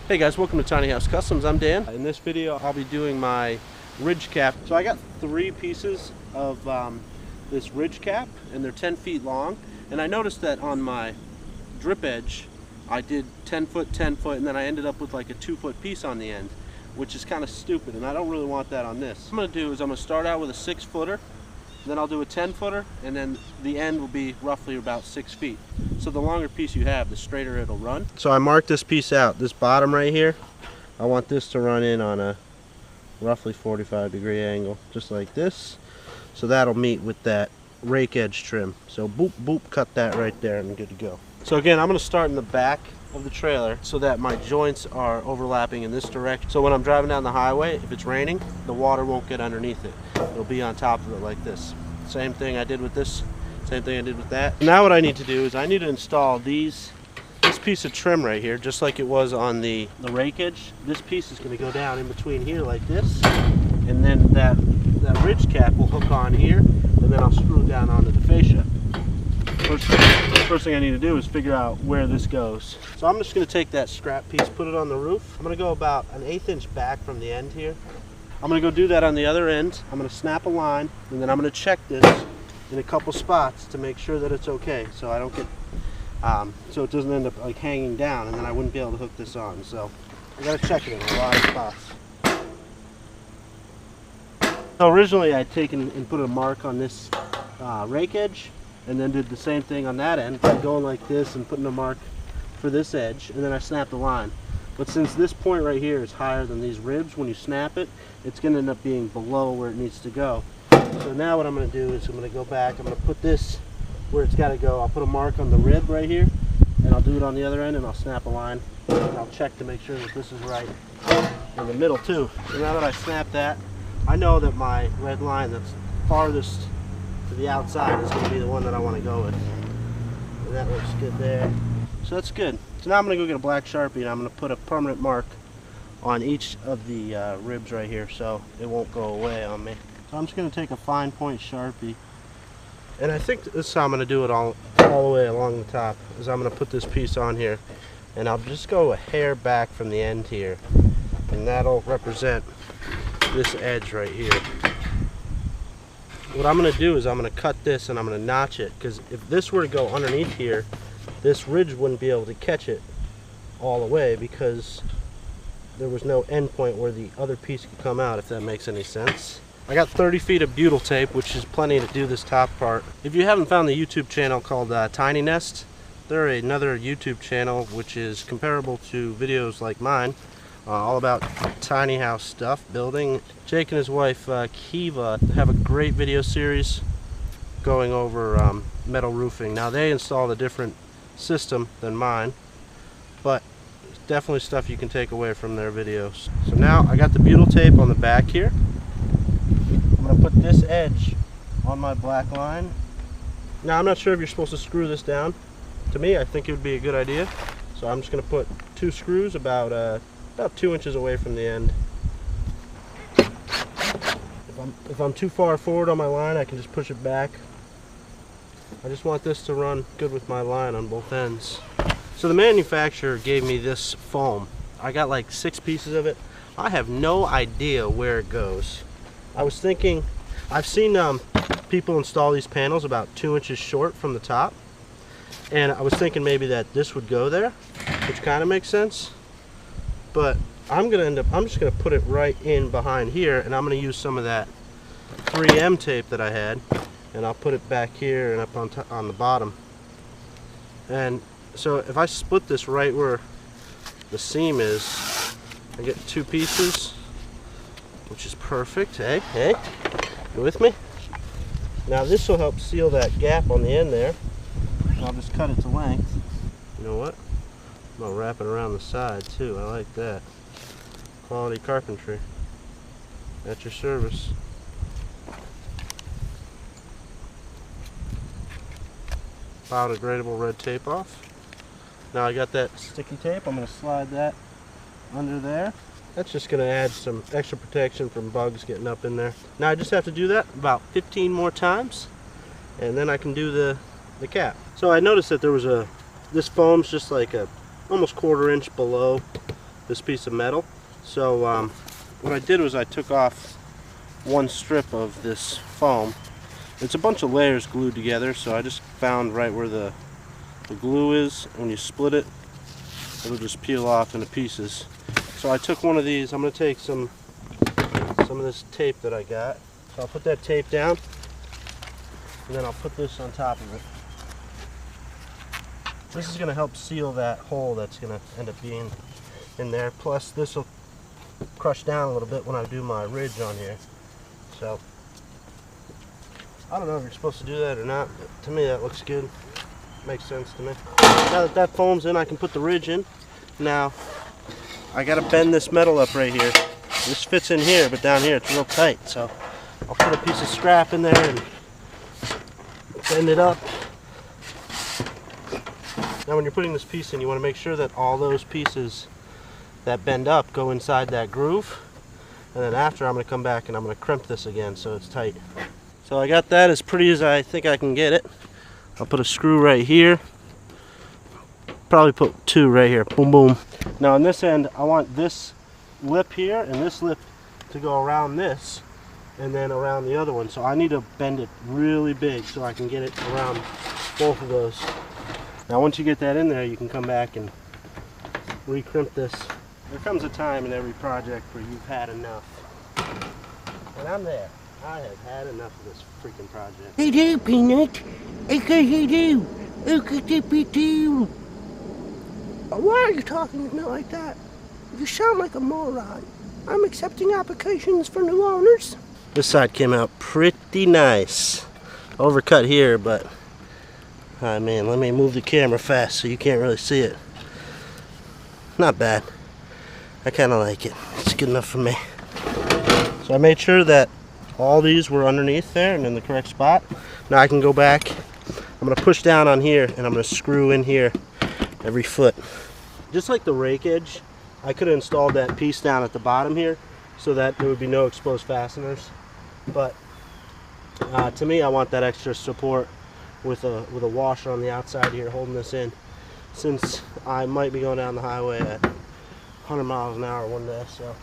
Hey guys, welcome to Tiny House Customs. I'm Dan. In this video I'll be doing my ridge cap. So I got 3 pieces of this ridge cap and they're 10 feet long, and I noticed that on my drip edge I did 10 foot, 10 foot, and then I ended up with like a 2-foot piece on the end, which is kind of stupid, and I don't really want that on this. What I'm going to do is I'm going to start out with a 6-footer, then I'll do a 10-footer, and then the end will be roughly about 6 feet. So the longer piece you have, the straighter it'll run. So I marked this piece out, this bottom right here. I want this to run in on a roughly 45-degree angle, just like this. So that'll meet with that rake edge trim. So boop, boop, cut that right there and I'm good to go. So again, I'm going to start in the back of the trailer so that my joints are overlapping in this direction. So when I'm driving down the highway, if it's raining, the water won't get underneath it. It'll be on top of it like this. Same thing I did with this. Same thing I did with that. Now what I need to do is I need to install this piece of trim right here, just like it was on the rake edge. This piece is going to go down in between here like this, and then that ridge cap will hook on here, and then I'll screw it down onto the fascia. First thing I need to do is figure out where this goes. So I'm just going to take that scrap piece, put it on the roof. I'm going to go about an 1/8 inch back from the end here. I'm going to go do that on the other end. I'm going to snap a line, and then I'm going to check this in a couple spots to make sure that it's okay, so I don't get so it doesn't end up like hanging down, and then I wouldn't be able to hook this on. So I got to check it in a lot of spots. So originally I'd taken and put a mark on this rake edge, and then did the same thing on that end by going like this and putting a mark for this edge, and then I snapped the line. But since this point right here is higher than these ribs, when you snap it, it's going to end up being below where it needs to go. So now what I'm going to do is I'm going to go back, I'm going to put this where it's got to go. I'll put a mark on the rib right here, and I'll do it on the other end, and I'll snap a line, and I'll check to make sure that this is right in the middle too. So now that I snapped that, I know that my red line that's farthest to the outside is going to be the one that I want to go with. And that looks good there. So that's good. So now I'm going to go get a black Sharpie, and I'm going to put a permanent mark on each of the ribs right here so it won't go away on me. So I'm just going to take a fine point Sharpie, and I think this is how I'm going to do it all the way along the top, is I'm going to put this piece on here, and I'll just go a hair back from the end here, and that'll represent this edge right here. What I'm going to do is I'm going to cut this and I'm going to notch it, because if this were to go underneath here, this ridge wouldn't be able to catch it all the way, because there was no end point where the other piece could come out, if that makes any sense. I got 30 feet of butyl tape, which is plenty to do this top part. If you haven't found the YouTube channel called Tiny Nest, they're another YouTube channel which is comparable to videos like mine, all about tiny house stuff, building. Jake and his wife Kiva have a great video series going over metal roofing. Now they installed a different system than mine, but it's definitely stuff you can take away from their videos. So now I got the butyl tape on the back here. I'm going to put this edge on my black line. Now I'm not sure if you're supposed to screw this down. To me, I think it would be a good idea. So I'm just going to put 2 screws about 2 inches away from the end. If I'm too far forward on my line, I can just push it back. I just want this to run good with my line on both ends. So the manufacturer gave me this foam. I got like 6 pieces of it. I have no idea where it goes. I was thinking, I've seen people install these panels about 2 inches short from the top, and I was thinking maybe that this would go there, which kind of makes sense. But I'm just gonna put it right in behind here, and I'm gonna use some of that 3M tape that I had, and I'll put it back here and up on the bottom. And so if I split this right where the seam is, I get 2 pieces, which is perfect. Hey, you with me? Now this will help seal that gap on the end there. I'll just cut it to length. You know what? I'm gonna wrap it around the side too. I like that. Quality carpentry at your service. Biodegradable red tape off. Now I got that sticky tape. I'm gonna slide that under there. That's just going to add some extra protection from bugs getting up in there. Now I just have to do that about 15 more times, and then I can do the cap. So I noticed that there was this foam's just like almost 1/4 inch below this piece of metal. So what I did was I took off one strip of this foam. It's a bunch of layers glued together, so I just found right where the glue is. When you split it, it'll just peel off into pieces. So I took one of these. I'm going to take some of this tape that I got. So I'll put that tape down, and then I'll put this on top of it. This is going to help seal that hole that's going to end up being in there. Plus this will crush down a little bit when I do my ridge on here. So I don't know if you're supposed to do that or not, but to me that looks good. Makes sense to me. Now that that foam's in, I can put the ridge in. Now I got to bend this metal up right here. This fits in here, but down here it's real tight. So I'll put a piece of scrap in there and bend it up. Now when you're putting this piece in, you want to make sure that all those pieces that bend up go inside that groove. And then after, I'm going to come back and I'm going to crimp this again so it's tight. So I got that as pretty as I think I can get it. I'll put a screw right here. Probably put two right here. Boom, boom. Now on this end, I want this lip here and this lip to go around this and then around the other one. So I need to bend it really big so I can get it around both of those. Now once you get that in there, you can come back and re-crimp this. There comes a time in every project where you've had enough. And I'm there. I have had enough of this freaking project. You do, Peanut. Because you do. Look at you do. Why are you talking to me like that? You sound like a moron. I'm accepting applications for new owners. This side came out pretty nice. Overcut here, but ah man, let me move the camera fast so you can't really see it. Not bad. I kind of like it. It's good enough for me. So I made sure that all these were underneath there and in the correct spot. Now I can go back. I'm going to push down on here and I'm going to screw in here every foot. Just like the rake edge, I could have installed that piece down at the bottom here so that there would be no exposed fasteners. But to me, I want that extra support with a washer on the outside here holding this in, since I might be going down the highway at 100 miles an hour one day, so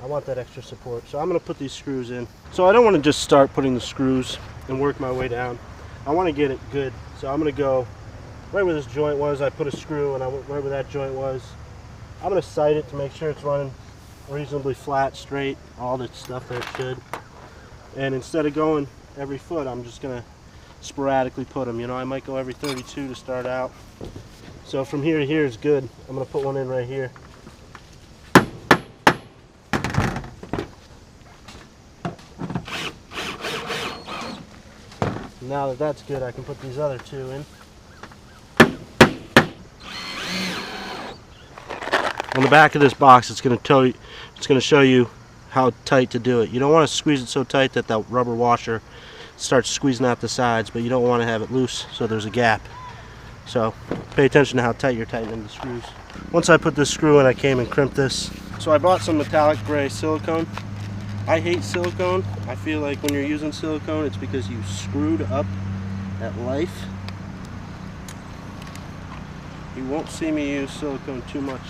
I want that extra support. So I'm going to put these screws in. So I don't want to just start putting the screws and work my way down. I want to get it good. So I'm going to go right where this joint was. I put a screw and I went right where that joint was. I'm going to sight it to make sure it's running reasonably flat, straight, all the stuff that it should. And instead of going every foot, I'm just going to sporadically put them. You know, I might go every 32 to start out. So from here to here is good. I'm going to put one in right here. Now that that's good, I can put these other two in. On the back of this box, it's going to show you how tight to do it. You don't want to squeeze it so tight that that rubber washer starts squeezing out the sides, but you don't want to have it loose so there's a gap. So pay attention to how tight you're tightening the screws. Once I put this screw in, I came and crimped this. So I bought some metallic gray silicone. I hate silicone. I feel like when you're using silicone, it's because you screwed up at life. You won't see me use silicone too much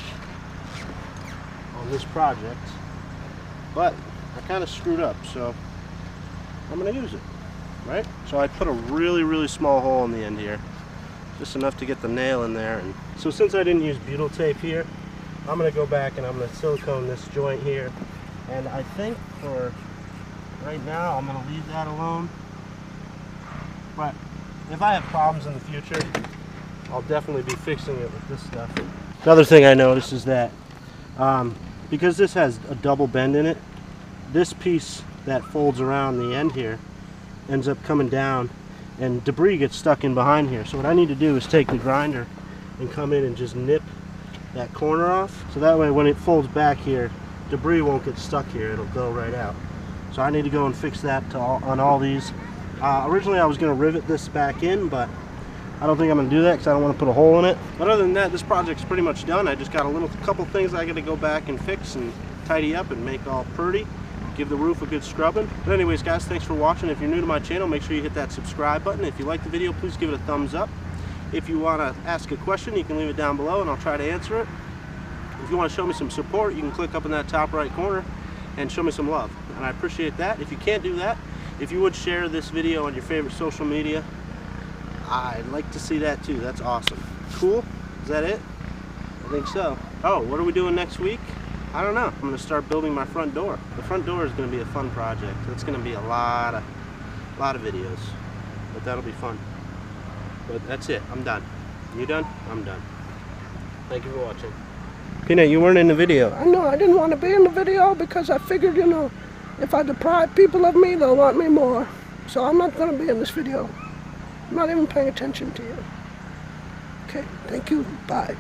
on this project, but I kind of screwed up, so I'm going to use it, right? So I put a really small hole in the end here, just enough to get the nail in there. And so since I didn't use butyl tape here, I'm going to go back and I'm going to silicone this joint here. And I think for right now, I'm going to leave that alone. But if I have problems in the future, I'll definitely be fixing it with this stuff. Another thing I noticed is that because this has a double bend in it, this piece that folds around the end here ends up coming down and debris gets stuck in behind here. So what I need to do is take the grinder and come in and just nip that corner off. So that way when it folds back here, debris won't get stuck here, it'll go right out. So I need to go and fix that on all these. Originally I was going to rivet this back in, but I don't think I'm going to do that because I don't want to put a hole in it. But other than that, this project's pretty much done. I just got a couple things I got to go back and fix and tidy up and make all pretty. Give the roof a good scrubbing. But anyways guys, thanks for watching. If you're new to my channel, make sure you hit that subscribe button. If you like the video, please give it a thumbs up. If you want to ask a question, you can leave it down below and I'll try to answer it. if you want to show me some support, you can click up in that top right corner and show me some love, and I appreciate that. If you can't do that, if you would share this video on your favorite social media, I'd like to see that too. That's awesome. Cool? Is that it? I think so. Oh, what are we doing next week? I don't know. I'm going to start building my front door. The front door is going to be a fun project. It's going to be a lot of videos, but that'll be fun. But that's it. I'm done. You done? I'm done. Thank you for watching. Peanut, you weren't in the video. I know, I didn't want to be in the video because I figured, you know, if I deprive people of me, they'll want me more. So I'm not going to be in this video. I'm not even paying attention to you. Okay, thank you. Bye.